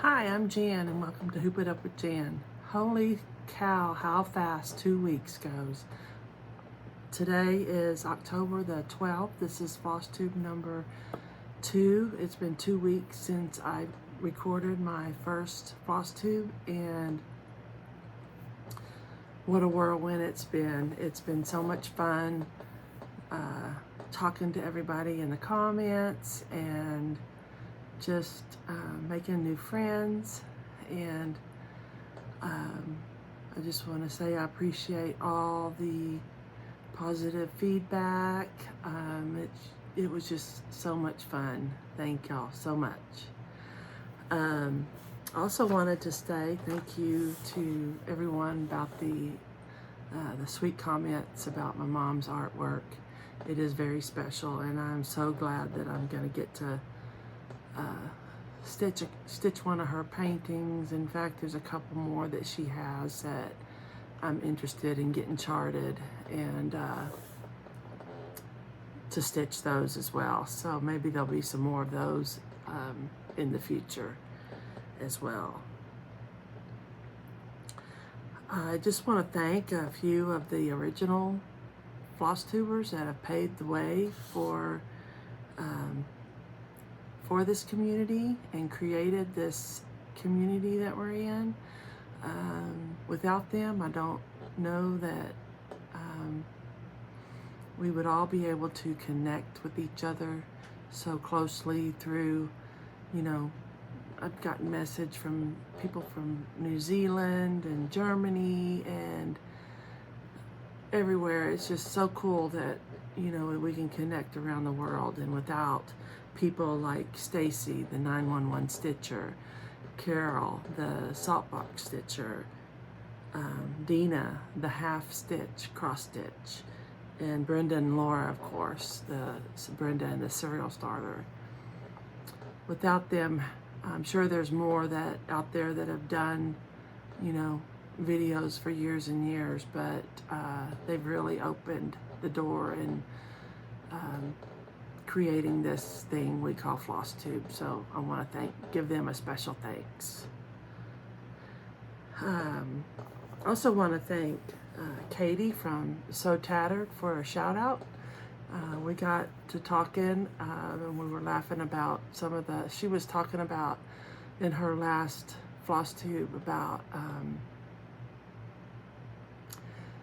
Hi, I'm Jan and welcome to Hoop It Up with Jan. Holy cow, how fast 2 weeks goes. Today is October the 12th. This is Flosstube number 2. It's been 2 weeks since I recorded my first Flosstube, and what a whirlwind it's been. It's been so much fun talking to everybody in the comments and just making new friends, and I just want to say I appreciate all the positive feedback. It was just so much fun. Thank y'all so much. Also wanted to say thank you to everyone about the sweet comments about my mom's artwork. It is very special, and I'm so glad that I'm going to get to stitch one of her paintings. In fact, there's a couple more that she has that I'm interested in getting charted and to stitch those as well. So maybe there'll be some more of those in the future as well. I just want to thank a few of the original Flosstubers that have paved the way for this community and created this community that we're in. Without them, I don't know that we would all be able to connect with each other so closely through, you know, I've gotten message from people from New Zealand and Germany and everywhere. It's just so cool that, you know, we can connect around the world, and without people like Stacy, the 911 stitcher, Carol, the saltbox stitcher, Dina, the half stitch, cross stitch, and Brenda and Laura, of course, Brenda and the serial starter. Without them, I'm sure there's more that out there that have done, you know, videos for years and years, but they've really opened the door in creating this thing we call Flosstube. So I want to give them a special thanks. Also want to thank Katie from So Tattered for a shout out. We got to talking and we were laughing about some of she was talking about in her last Flosstube about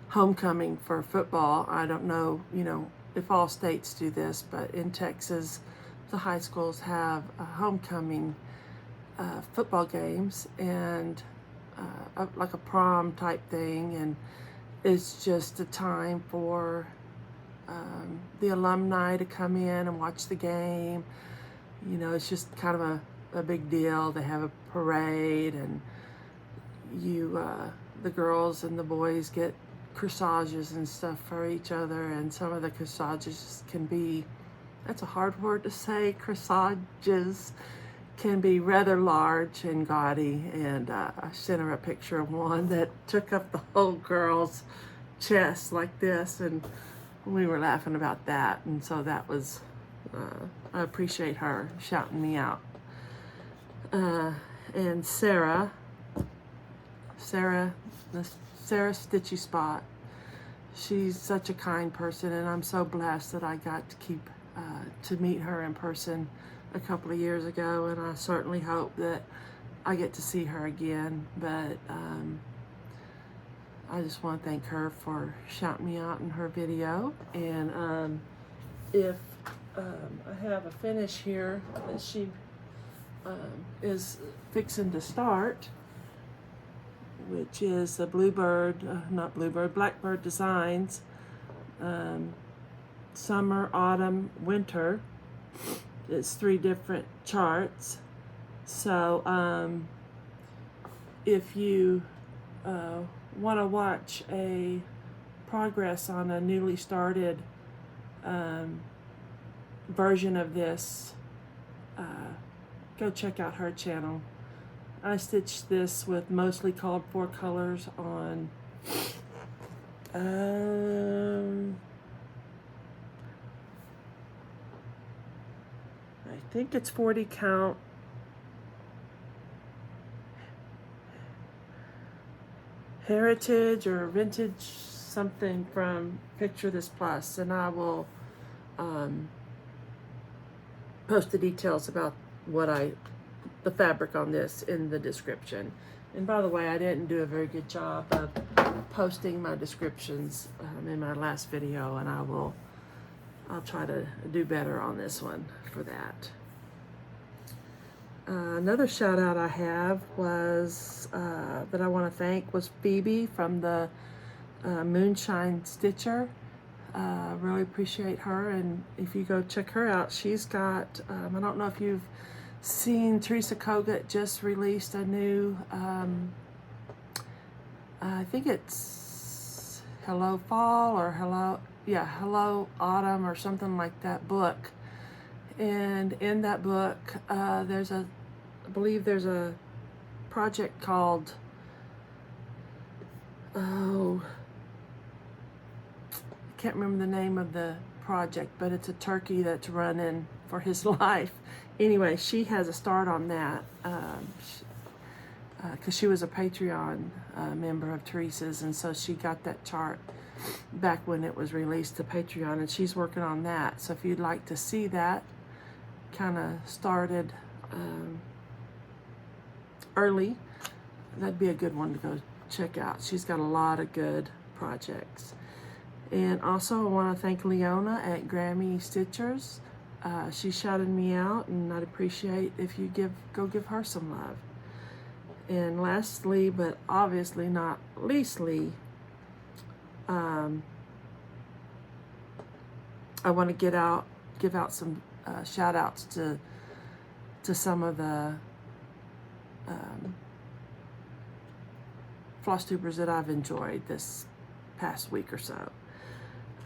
homecoming for football. I don't know, you know, if all states do this, but in Texas, the high schools have homecoming football games and like a prom type thing, and it's just a time for the alumni to come in and watch the game. You know, it's just kind of a big deal. They have a parade, and the girls and the boys get corsages and stuff for each other, and some of the corsages can be, that's a hard word to say, corsages can be rather large and gaudy, and I sent her a picture of one that took up the whole girl's chest like this, and we were laughing about that, and so that was, I appreciate her shouting me out. And Sarah Stitchy Spot, she's such a kind person, and I'm so blessed that I got to meet her in person a couple of years ago, and I certainly hope that I get to see her again. But I just want to thank her for shouting me out in her video. And if I have a finish here that she is fixing to start, which is the Blackbird Designs, summer, autumn, winter. It's 3 different charts. So if you want to watch a progress on a newly started version of this, go check out her channel. I stitched this with Mostly Called 4 colors on I think it's 40 count heritage or vintage something from Picture This Plus, and I will post the details about the fabric on this in the description. And by the way, I didn't do a very good job of posting my descriptions in my last video, and I'll try to do better on this one for that. Another shout out I have was that I want to thank was Phoebe from the Moonshine Stitcher. Really appreciate her, and if you go check her out, she's got I don't know if you've seen, Teresa Kogut just released a new I think it's Hello Fall or Hello Autumn or something like that book. And in that book I believe there's a project called I can't remember the name of the project, but it's a turkey that's running for his life. Anyway, she has a start on that because she was a Patreon member of Teresa's, and so she got that chart back when it was released to Patreon, and she's working on that. So if you'd like to see that kind of started early, that'd be a good one to go check out. She's got a lot of good projects. And also I want to thank Leona at Grammy Stitchers. She shouted me out, and I'd appreciate if you go give her some love. And lastly, but obviously not leastly, I want to give out some shout outs to some of the Flosstubers that I've enjoyed this past week or so.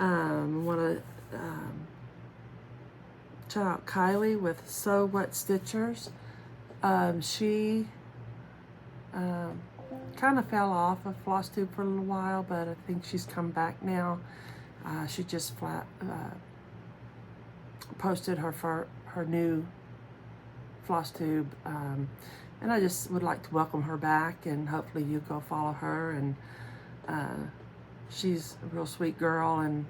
I want to shout out Kylie with So What Stitchers. She kind of fell off of Flosstube for a little while, but I think she's come back now. She just posted her new Flosstube, and I just would like to welcome her back, and hopefully you go follow her. And she's a real sweet girl, and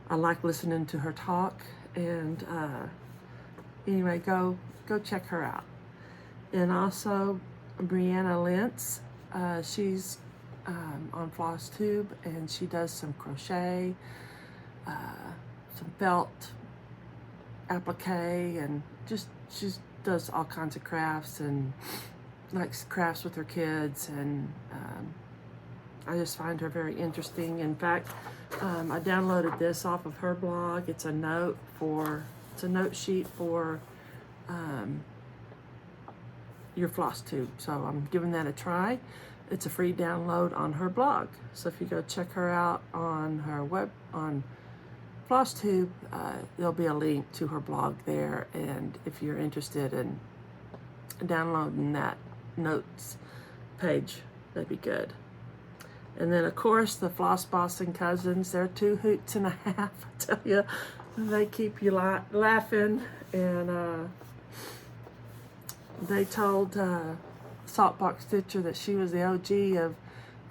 I like listening to her talk. And anyway, go check her out. And also Brianna Lentz, she's on Flosstube, and she does some crochet, some felt applique, and she does all kinds of crafts, and likes crafts with her kids, and I just find her very interesting. In fact, I downloaded this off of her blog. It's a note sheet for your Flosstube. So I'm giving that a try. It's a free download on her blog. So if you go check her out on her on Flosstube, there'll be a link to her blog there. And if you're interested in downloading that notes page, that'd be good. And then of course the Floss Boss and Cousins, they're 2 hoots and a half. I tell you, they keep you laughing. And they told Saltbox Stitcher that she was the OG of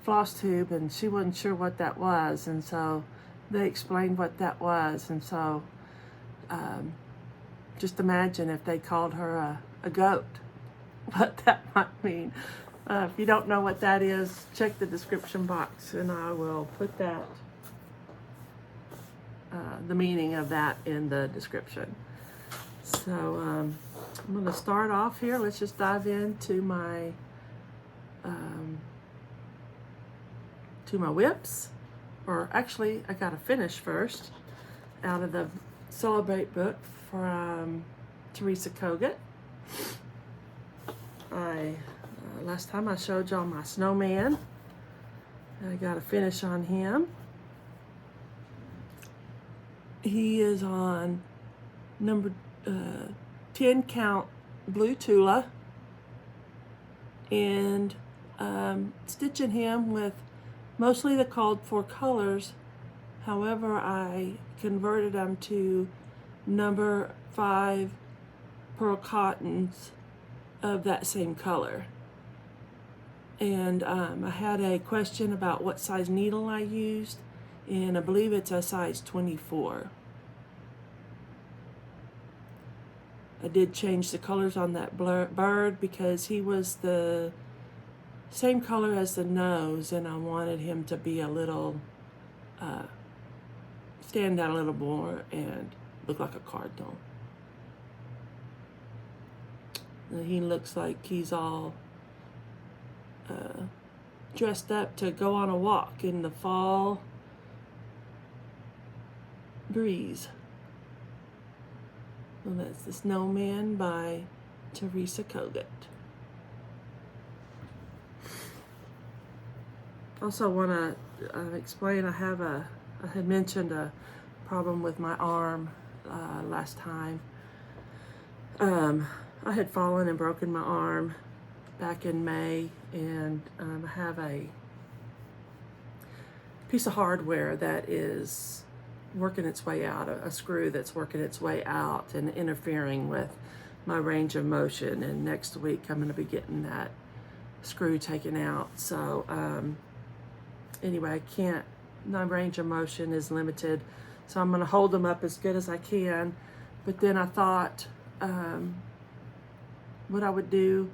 Flosstube, and she wasn't sure what that was, and so they explained what that was. And so just imagine if they called her a goat, what that might mean. If you don't know what that is, check the description box, and I will put that the meaning of that in the description. So I'm going to start off here. Let's just dive into my whips. Or actually, I got to finish first out of the Celebrate book from Teresa Kogut. Last time I showed y'all my Snowman. I got to finish on him. He is on number 10 count blue Tula, and stitching him with mostly the called for colors. However, I converted them to number 5 pearl cottons of that same color. And I had a question about what size needle I used, and I believe it's a size 24. I did change the colors on that bird because he was the same color as the nose, and I wanted him to be a little, stand out a little more and look like a cardinal. And he looks like he's all dressed up to go on a walk in the fall breeze. And that's the Snowman by Teresa Kogut. Also want to explain, I had mentioned a problem with my arm last time. I had fallen and broken my arm back in May, and I have a piece of hardware that is working its way out, a screw that's working its way out and interfering with my range of motion, and next week I'm going to be getting that screw taken out. So anyway, my range of motion is limited, so I'm going to hold them up as good as I can. But then I thought what I would do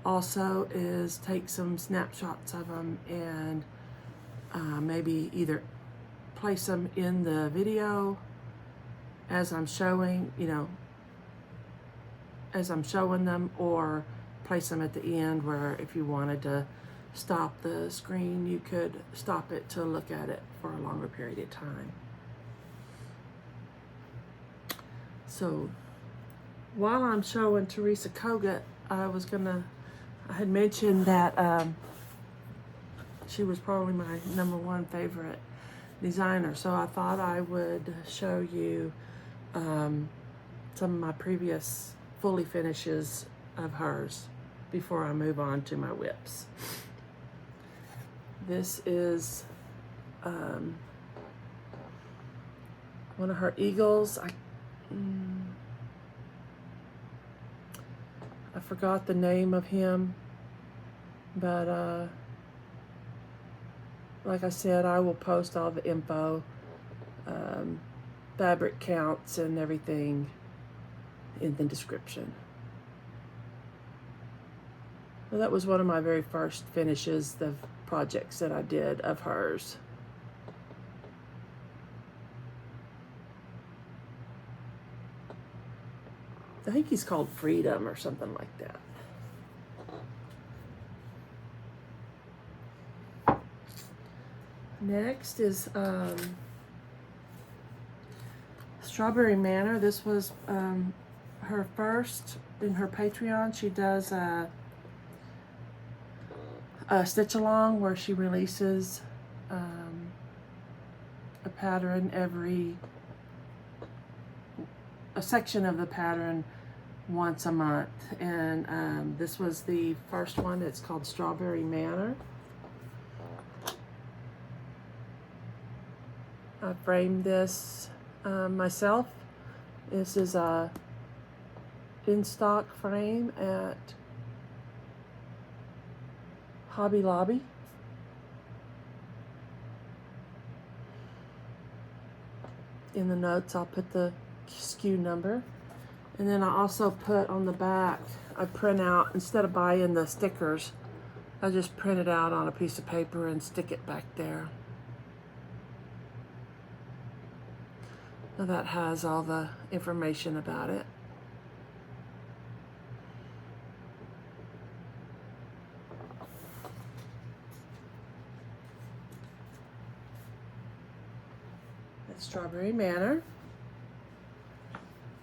also is take some snapshots of them and maybe either place them in the video as I'm showing, as I'm showing them, or place them at the end where if you wanted to stop the screen, you could stop it to look at it for a longer period of time. So while I'm showing Teresa Kogut, I had mentioned that she was probably my #1 favorite designer. So I thought I would show you some of my previous fully finishes of hers before I move on to my whips. This is one of her eagles. I forgot the name of him, but like I said, I will post all the info, fabric counts and everything in the description. Well, that was one of my very first finishes, the projects that I did of hers. I think he's called Freedom or something like that. Next is Strawberry Manor. This was her first in her Patreon. She does a stitch along where she releases a pattern a section of the pattern once a month, and this was the first one. It's called Strawberry Manor. I framed this myself. This is a in-stock frame at Hobby Lobby. In the notes I'll put the SKU number, and then I also put on the back, I print out, instead of buying the stickers, I just print it out on a piece of paper and stick it back there. Now that has all the information about it. That's Strawberry Manor.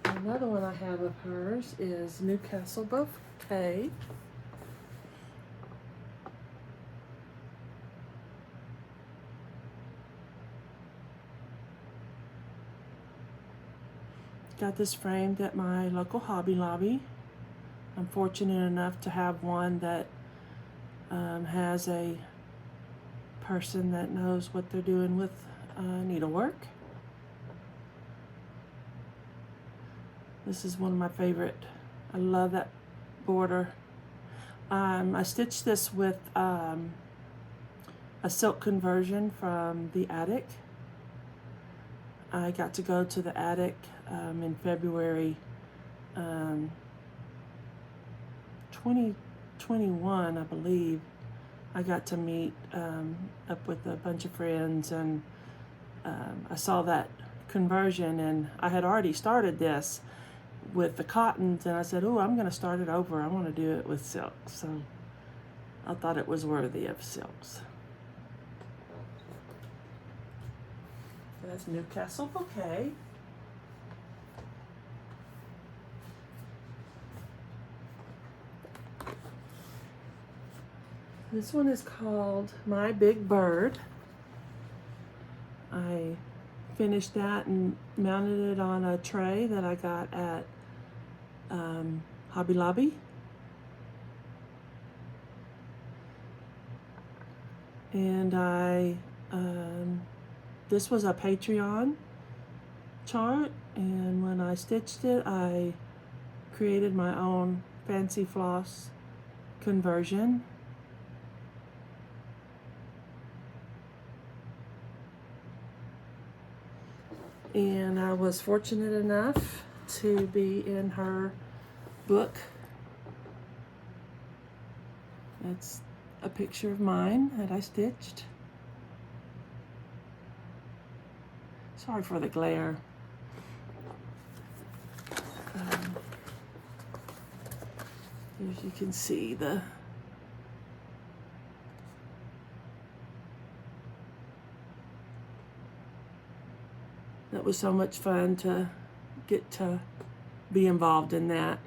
Another one I have of hers is Newcastle Bouquet. Got this framed at my local Hobby Lobby. I'm fortunate enough to have one that has a person that knows what they're doing with needlework. This is one of my favorite. I love that border. I stitched this with a silk conversion from the attic. I got to go to the attic in February 2021, I believe. I got to meet up with a bunch of friends, and I saw that conversion, and I had already started this with the cottons, and I said, oh, I'm going to start it over. I want to do it with silk. So I thought it was worthy of silks. That's Newcastle Bouquet. This one is called My Big Bird. I finished that and mounted it on a tray that I got at Hobby Lobby. And this was a Patreon chart, and when I stitched it, I created my own fancy floss conversion. And I was fortunate enough to be in her book. That's a picture of mine that I stitched. Sorry for the glare. As you can see, that was so much fun to get to be involved in that.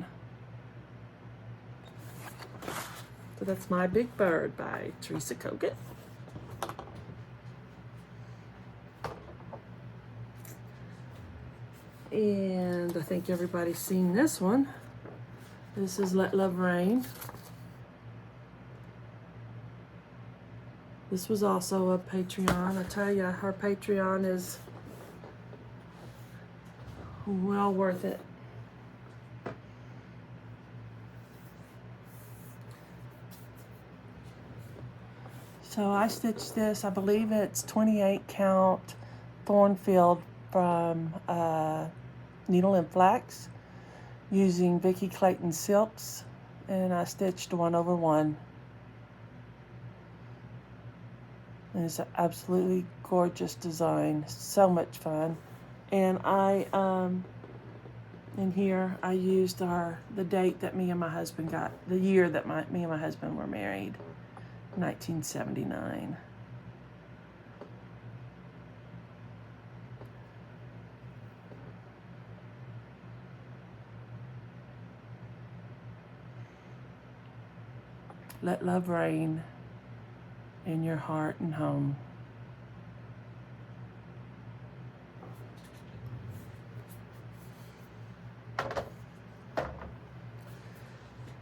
So that's My Big Bird by Teresa Kogut. And I think everybody's seen this one. This is Let Love Rain. This was also a Patreon. I tell you, her Patreon is well worth it. So I stitched this, I believe it's 28 count Thornfield from Needle and Flax using Vicki Clayton silks, and I stitched 1/1. And it's an absolutely gorgeous design, so much fun. And I in here I used the date that me and my husband got, the year that me and my husband were married, 1979. Let love reign in your heart and home.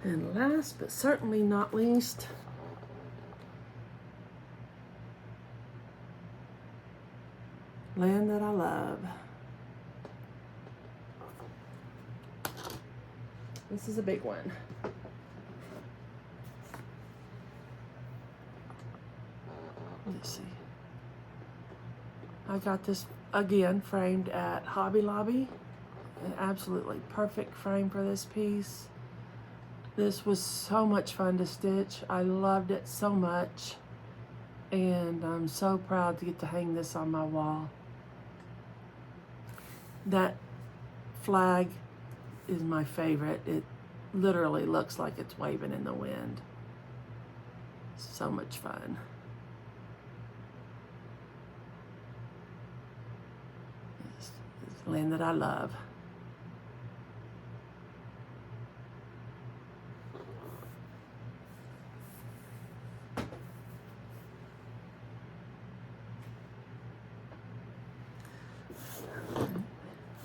And last but certainly not least, Land That I Love. This is a big one. Let's see. I got this again framed at Hobby Lobby. An absolutely perfect frame for this piece. This was so much fun to stitch. I loved it so much. And I'm so proud to get to hang this on my wall. That flag is my favorite. It literally looks like it's waving in the wind. So much fun. It's the land that I love.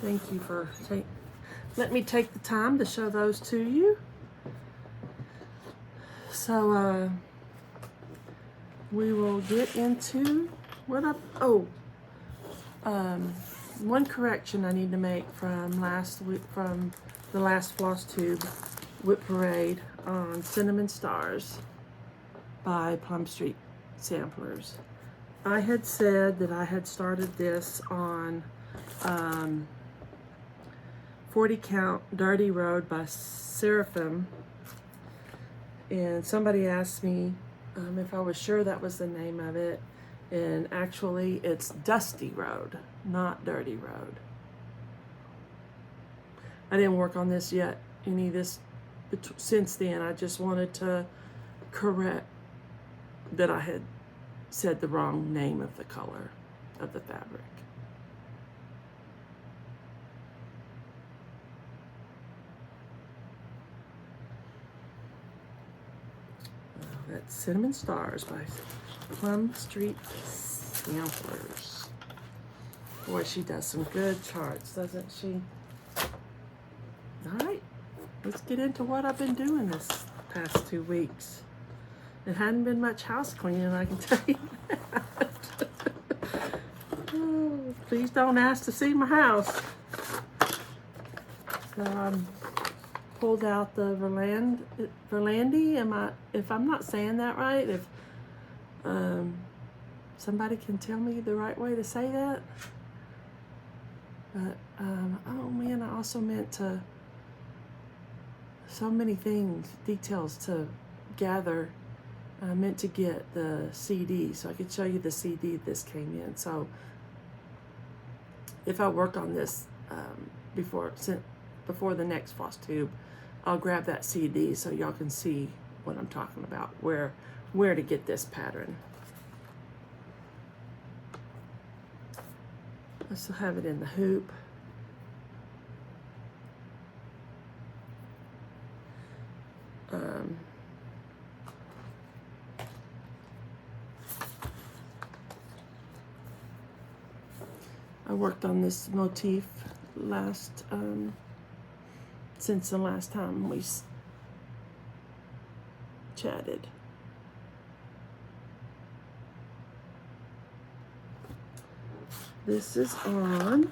Thank you for let me take the time to show those to you. So we will get into what one correction I need to make from last week, from the last Flosstube Whip Parade. on Cinnamon Stars by Plum Street Samplers. I had said that I had started this on 40 Count Dirty Road by Seraphim, and somebody asked me if I was sure that was the name of it, and actually it's Dusty Road, not Dirty Road. I didn't work on this yet, any of this since then. I just wanted to correct that I had said the wrong name of the color of the fabric. That's Cinnamon Stars by Plum Street Samplers. Boy, she does some good charts, doesn't she? All right, let's get into what I've been doing this past 2 weeks. It hadn't been much house cleaning, I can tell you that. Oh, please don't ask to see my house. So pulled out the Vierlande. If I'm not saying that right, if somebody can tell me the right way to say that. But oh man, I also meant to, so many things, details to gather. I meant to get the CD so I could show you the CD this came in. So if I work on this before the next Flosstube, I'll grab that CD so y'all can see what I'm talking about, where to get this pattern. I still have it in the hoop. I worked on this motif since the last time we chatted. This is on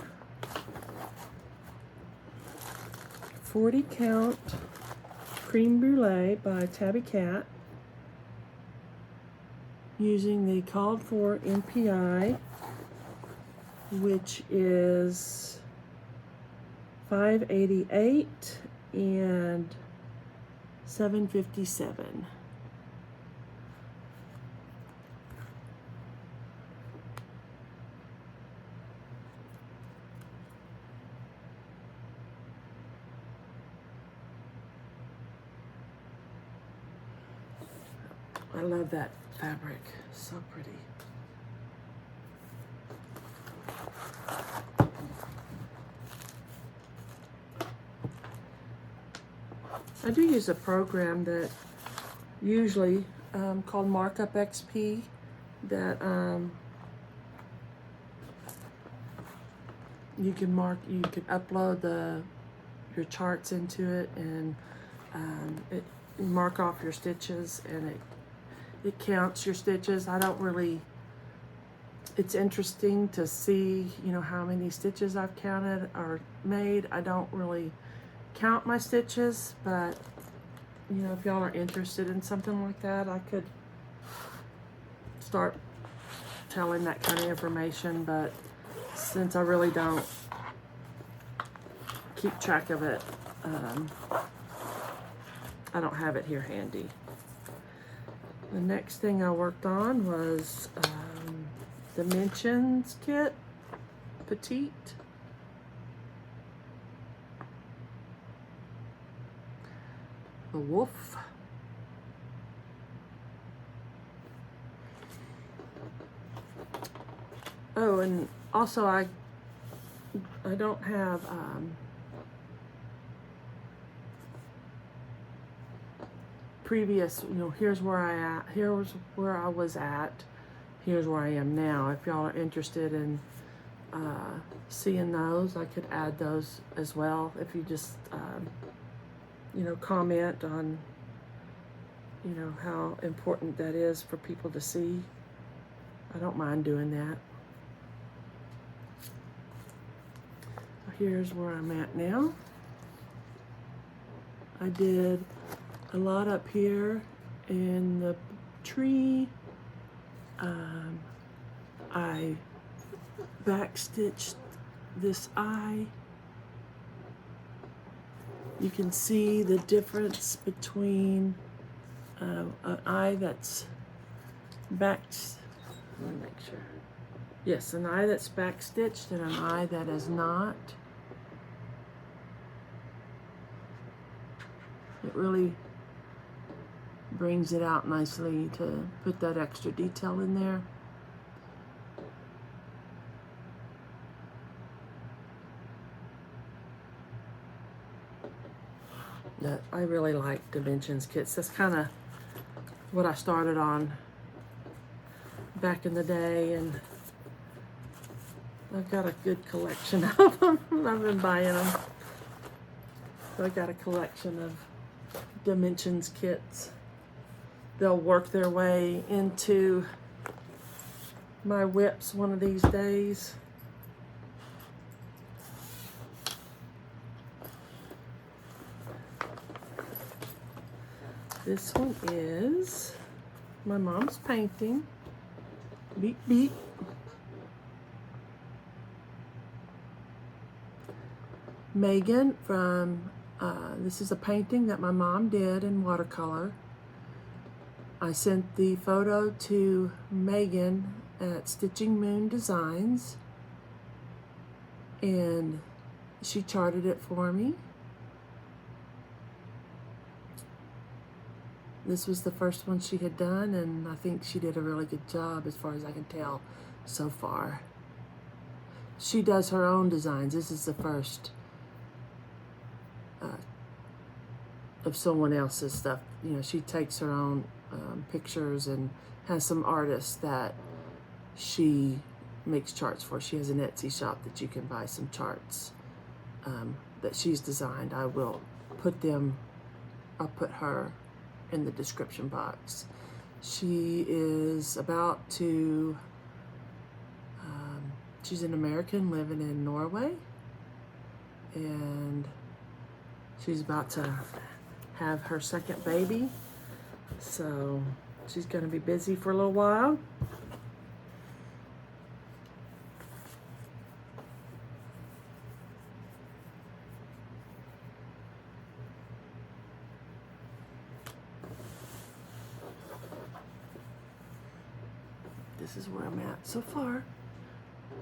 40 Count Crème Brûlée by Tabbycat, using the called for MPI, which is 588 and 757. I love that fabric, so pretty. I do use a program that usually called Markup XP that you can upload your charts into it, and you mark off your stitches, and it counts your stitches. It's interesting to see, how many stitches I've counted or made. I don't really count my stitches, but if y'all are interested in something like that, I could start telling that kind of information, but since I really don't keep track of it, I don't have it here handy. The next thing I worked on was Dimensions kit, Petite. The wolf. Oh, and also I don't have previous, here's where I was at, here's where I am now. If y'all are interested in seeing those, I could add those as well. If you just comment on, how important that is for people to see. I don't mind doing that. So here's where I'm at now. I did a lot up here in the tree. I backstitched this eye. You can see the difference between an eye that's backed. Let me make sure. Yes, an eye that's backstitched and an eye that is not. It really brings it out nicely to put that extra detail in there. I really like dimensions kits. That's kind of what I started on back in the day, and I've got a good collection of them. I've been buying them. So I got a collection of dimensions kits. They'll work their way into my whips one of these days. This one is my mom's painting. Beep, beep. Megan from, this is a painting that my mom did in watercolor. I sent the photo to Megan at Stitching Moon Designs, and she charted it for me. This was the first one she had done, and I think she did a really good job as far as I can tell so far. She does her own designs. This is the first of someone else's stuff. You know, she takes her own pictures and has some artists that she makes charts for. She has an Etsy shop that you can buy some charts that she's designed. I'll put her in the description box. She is about to, she's an American living in Norway, and she's about to have her second baby, so she's going to be busy for a little while. This is where I'm at so far.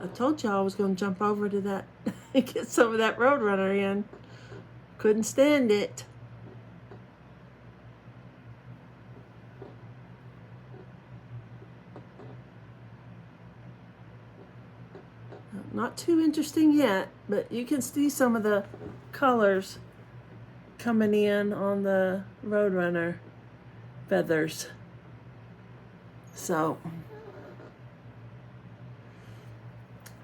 I told y'all I was going to jump over to that and get some of that Roadrunner in. Couldn't stand it. Not too interesting yet, but you can see some of the colors coming in on the Roadrunner feathers. So,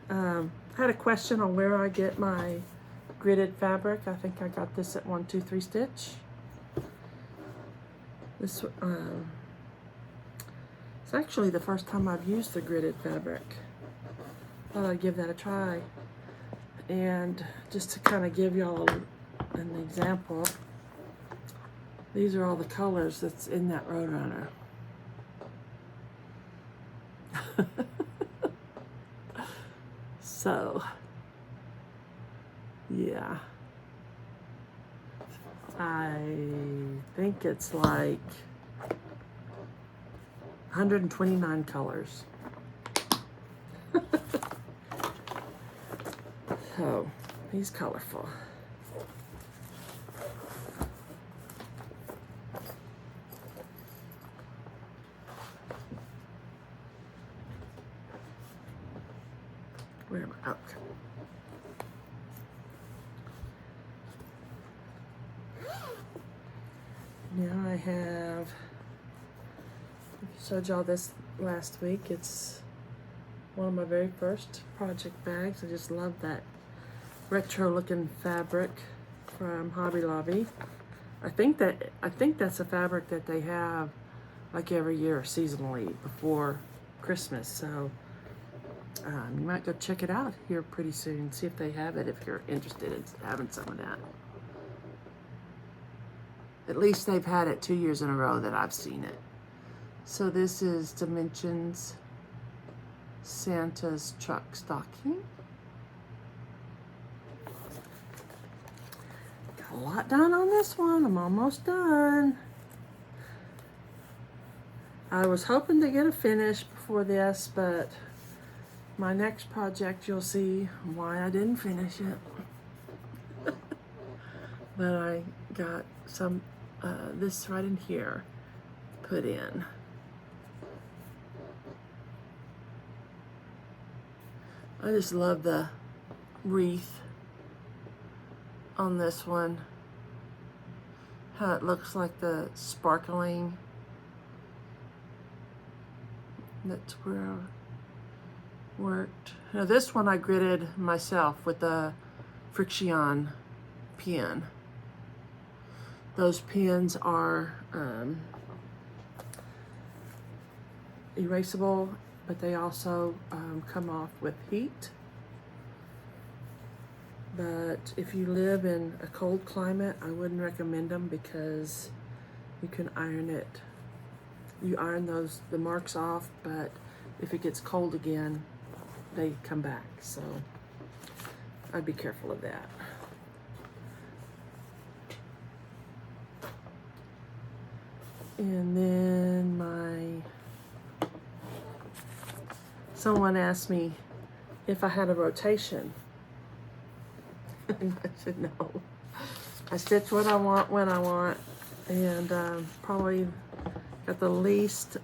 I had a question on where I get my gridded fabric. I think I got this at 123 Stitch. This it's actually the first time I've used the gridded fabric. Thought I'd give that a try. And just to kind of give y'all an example, these are all the colors that's in that Roadrunner. So, yeah. I think it's like 129 colors. So, he's colorful. Where am I? Okay. Now I have, I showed y'all this last week. It's one of my very first project bags. I just love that retro looking fabric from Hobby Lobby. I think that's a fabric that they have like every year seasonally before Christmas. So you might go check it out here pretty soon. See if they have it if you're interested in having some of that. At least they've had it 2 years in a row that I've seen it. So this is Dimensions Santa's Truck Stocking. Got a lot done on this one. I'm almost done. I was hoping to get a finish before this, but my next project, you'll see why I didn't finish it. But I got some, this right in here put in. I just love the wreath on this one. How it looks like the sparkling. That's where I worked. Now this one I gridded myself with a Friction pen. Those pens are erasable, but they also come off with heat. But if you live in a cold climate, I wouldn't recommend them because you can iron it. You iron the marks off, but if it gets cold again, they come back. So I'd be careful of that. And then someone asked me if I had a rotation. And I said no. I stitch what I want when I want, and probably got the least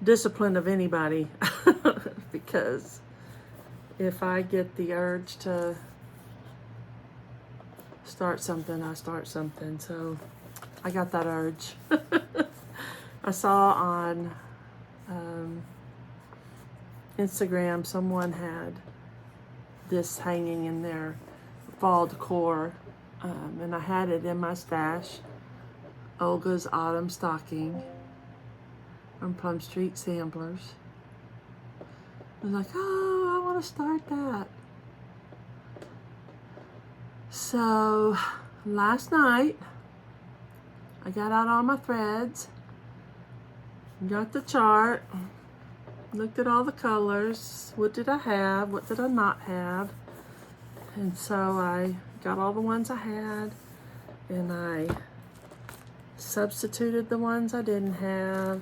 discipline of anybody because if I get the urge to start something, I start something. So I got that urge. I saw on Instagram someone had this hanging in their fall decor, and I had it in my stash. Olga's Autumn Stocking from Plum Street Samplers. I was like, oh, I want to start that. So last night I got out all my threads, got the chart, looked at all the colors. What did I have? What did I not have? And so I got all the ones I had, and I substituted the ones I didn't have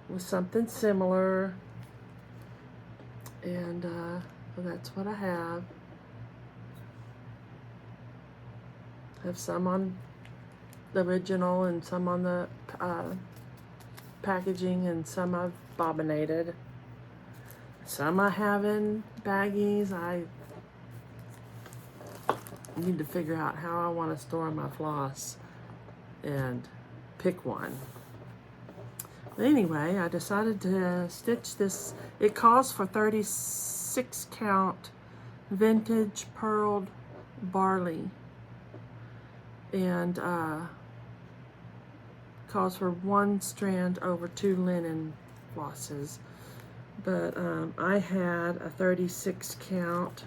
with something similar, and well, that's what I have. I have some on the original and some on the packaging, and some I've bobbinated. Some I have in baggies. I need to figure out how I want to store my floss and pick one. But anyway, I decided to stitch this. It calls for 36 count vintage purled barley, and calls for 1 strand over 2 linen flosses. But I had a 36 count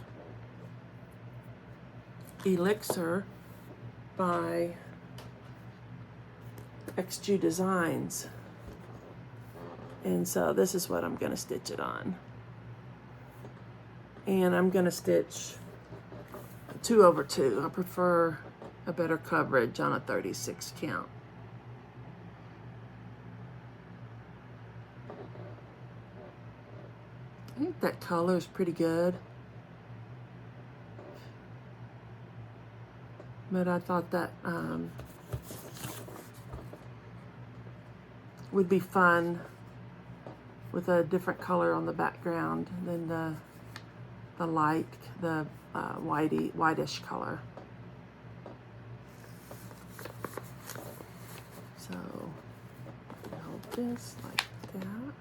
Elixir by Xjudesigns, and so this is what I'm going to stitch it on. And I'm going to stitch 2 over 2. I prefer a better coverage on a 36 count. I think that color is pretty good, but I thought that would be fun with a different color on the background than the light, the whitish color. So hold this like that.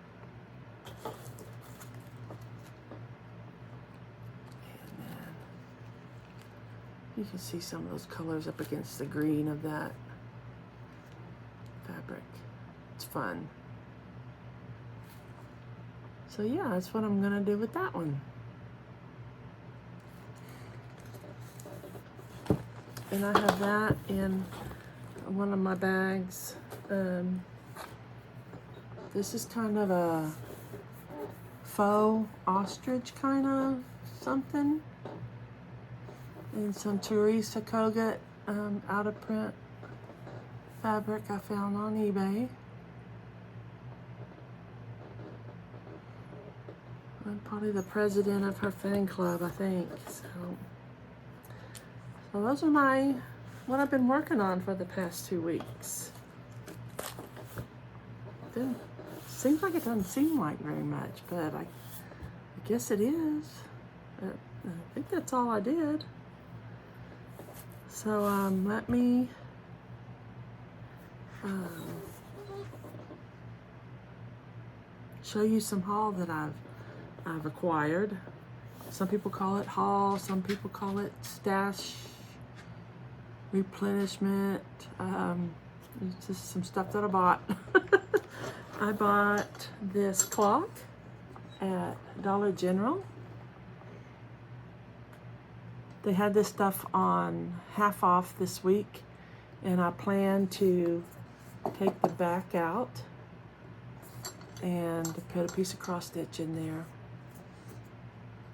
You can see some of those colors up against the green of that fabric. It's fun. So yeah, that's what I'm gonna do with that one. and I have that in one of my bags. This is kind of a faux ostrich kind of something, and some Teresa Kogut out of print fabric I found on eBay. I'm probably the president of her fan club, I think. So those are what I've been working on for the past 2 weeks. Seems like it doesn't seem like very much, but I guess it is. I think that's all I did. So let me show you some haul that I've acquired. Some people call it haul, some people call it stash replenishment. It's just some stuff that I bought. I bought this clock at Dollar General. They had this stuff on half off this week, and I plan to take the back out and put a piece of cross stitch in there.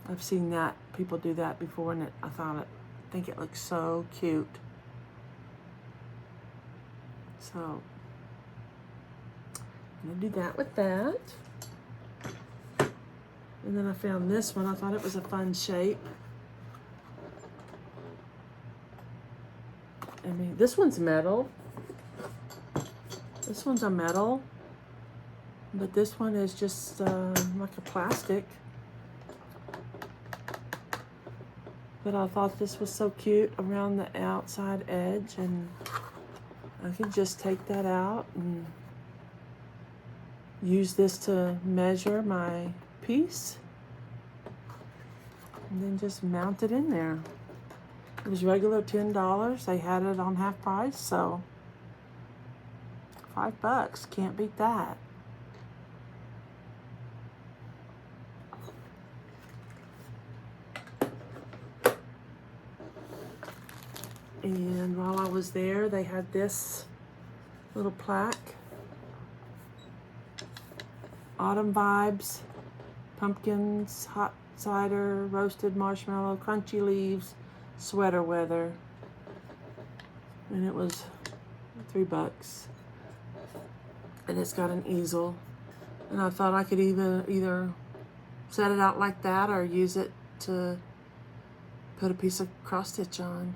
I've seen that people do that before, and I think it looks so cute. So I'm gonna do that with that. And then I found this one. I thought it was a fun shape. I mean, this one's metal. This one's a metal, but this one is just like a plastic. But I thought this was so cute around the outside edge, and I could just take that out and use this to measure my piece, and then just mount it in there. It was regular $10. They had it on half price, so $5. Can't beat that. And while I was there, they had this little plaque. Autumn vibes, pumpkins, hot cider, roasted marshmallow, crunchy leaves, sweater weather. And it was $3. And it's got an easel. And I thought I could either set it out like that or use it to put a piece of cross stitch on.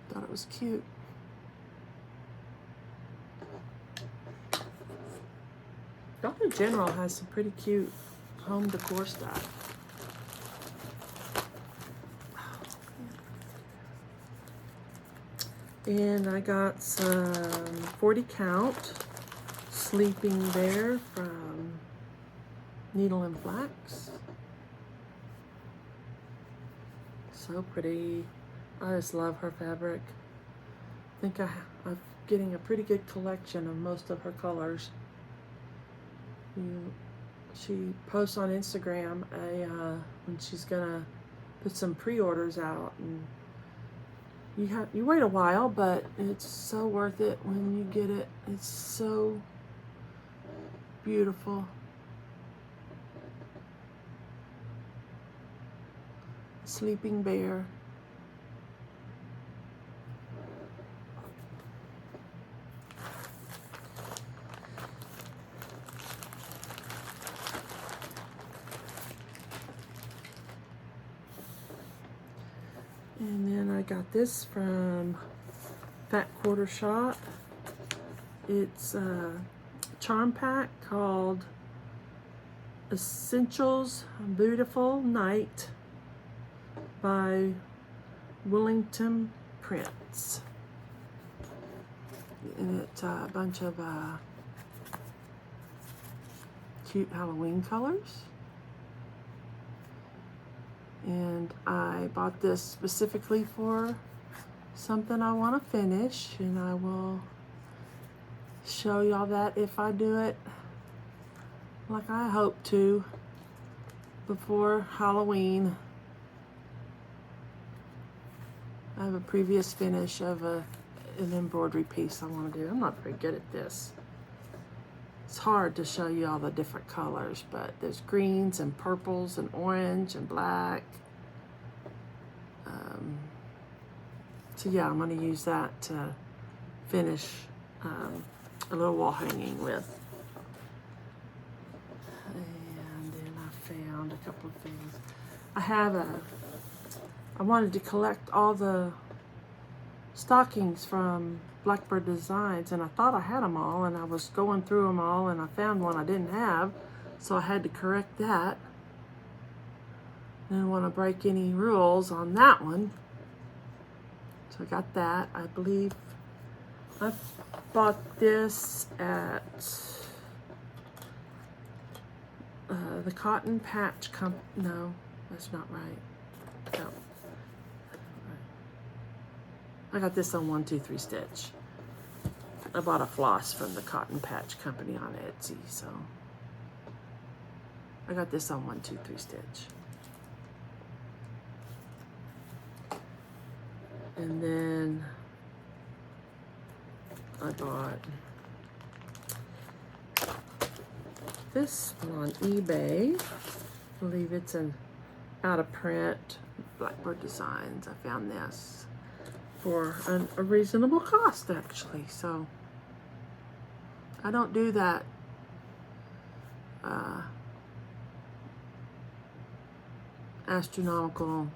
Thought it was cute. Dollar General has some pretty cute home decor stuff. And I got some 40 count sleeping bear from Needle and Flax. So pretty. I just love her fabric. I think I'm getting a pretty good collection of most of her colors. She posts on Instagram when she's gonna put some pre-orders out, and you wait a while, but it's so worth it when you get it. It's so beautiful. Sleeping bear. And then I got this from Fat Quarter Shop. It's a charm pack called Essentials Beautiful Night by Wellington Prints. And it's a bunch of cute Halloween colors. And I bought this specifically for something I want to finish, and I will show y'all that if I do it like I hope to before Halloween. I have a previous finish of an embroidery piece I want to do. I'm not very good at this. It's hard to show you all the different colors, but there's greens and purples and orange and black. So yeah, I'm going to use that to finish a little wall hanging with. And then I found a couple of things. I wanted to collect all the stockings from Blackbird Designs, and I thought I had them all, and I was going through them all, and I found one I didn't have, so I had to correct that. Didn't want to break any rules on that one. So I got that. I believe I bought this at the Cotton Patch Company. No, that's not right. No. I got this on 1, 2, 3 Stitch. I bought a floss from the Cotton Patch Company on Etsy, so I got this on 1, 2, 3 Stitch. And then I bought this one on eBay. I believe it's an out of print Blackbird Designs. I found this for a reasonable cost, actually. So I don't do that astronomical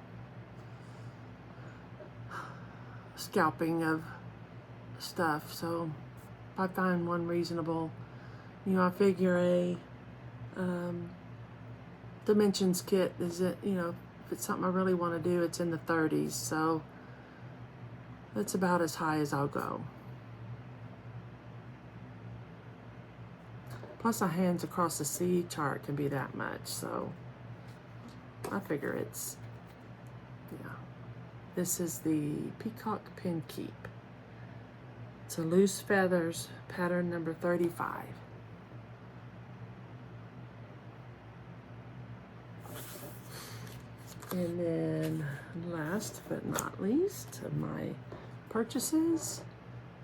scalping of stuff. So if I find one reasonable, I figure a dimensions kit is it, if it's something I really want to do, it's in the 30s. So that's about as high as I'll go. Plus a hands across the sea chart can be that much, so I figure it's, yeah. This is the Peacock Pin Keep. It's a loose feathers pattern number 35. And then last but not least of my purchases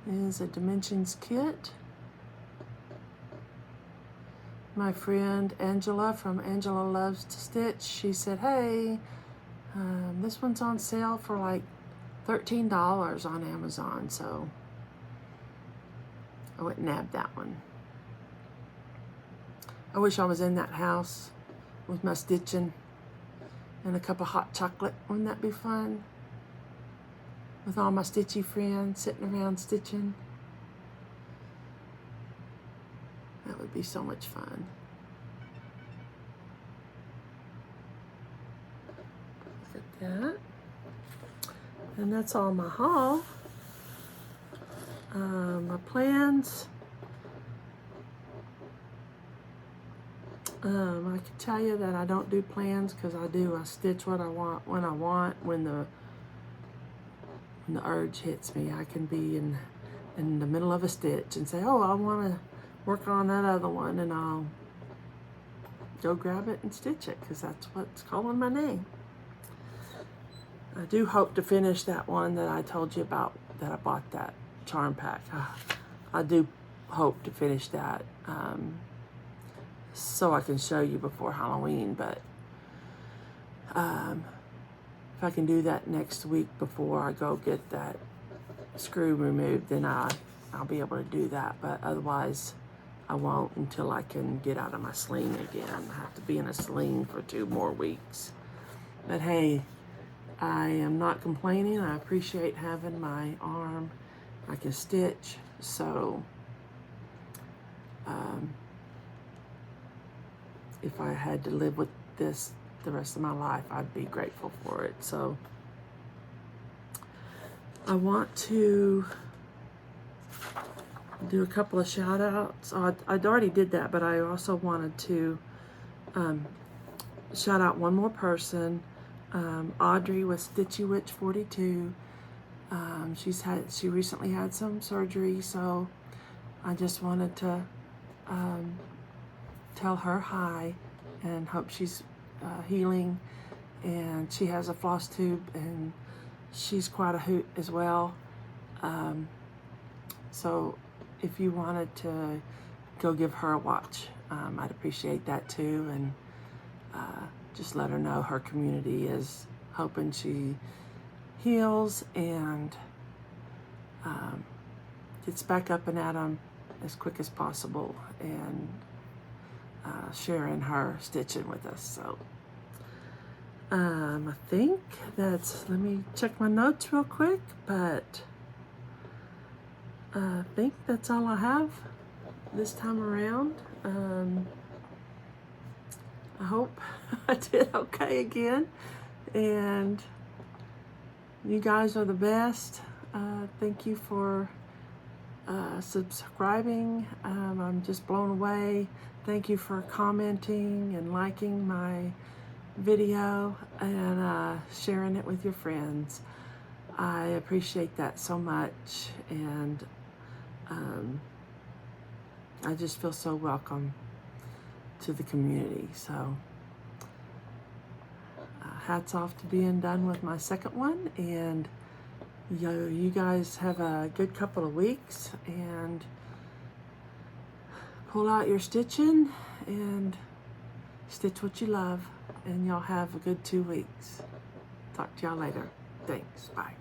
is a dimensions kit. My friend Angela from Angela Loves to Stitch, she said, hey, this one's on sale for like $13 on Amazon, so I went and nabbed that one. I wish I was in that house with my stitching and a cup of hot chocolate. Wouldn't that be fun? With all my stitchy friends sitting around stitching. That would be so much fun. Look at that. And that's all my haul. My plans. I can tell you that I don't do plans because I stitch what I want when I want. When the urge hits me, I can be in the middle of a stitch and say, oh, I want to work on that other one, and I'll go grab it and stitch it because that's what's calling my name. I do hope to finish that one that I told you about, that I bought that charm pack. I do hope to finish that so I can show you before Halloween, but if I can do that next week before I go get that screw removed, then I'll be able to do that, but otherwise I won't until I can get out of my sling again. I have to be in a sling for 2 more weeks. But hey, I am not complaining. I appreciate having my arm. I can stitch, so if I had to live with this the rest of my life, I'd be grateful for it. So I want to do a couple of shout outs. I'd already did that, but I also wanted to shout out one more person, Audrey with Stitchy Witch 42. She recently had some surgery, so I just wanted to tell her hi and hope she's healing. And she has a floss tube, and she's quite a hoot as well. So if you wanted to go give her a watch, I'd appreciate that too. And just let her know her community is hoping she heals and gets back up and at 'em as quick as possible, and sharing her stitching with us. So I think that's, let me check my notes real quick, but I think that's all I have this time around. I hope I did okay again, and you guys are the best. Thank you for subscribing. I'm just blown away. Thank you for commenting and liking my video and sharing it with your friends. I appreciate that so much, and I just feel so welcome to the community. So hats off to being done with my second one, and you guys have a good couple of weeks, and pull out your stitching and stitch what you love, and y'all have a good 2 weeks. Talk to y'all later. Thanks. Bye.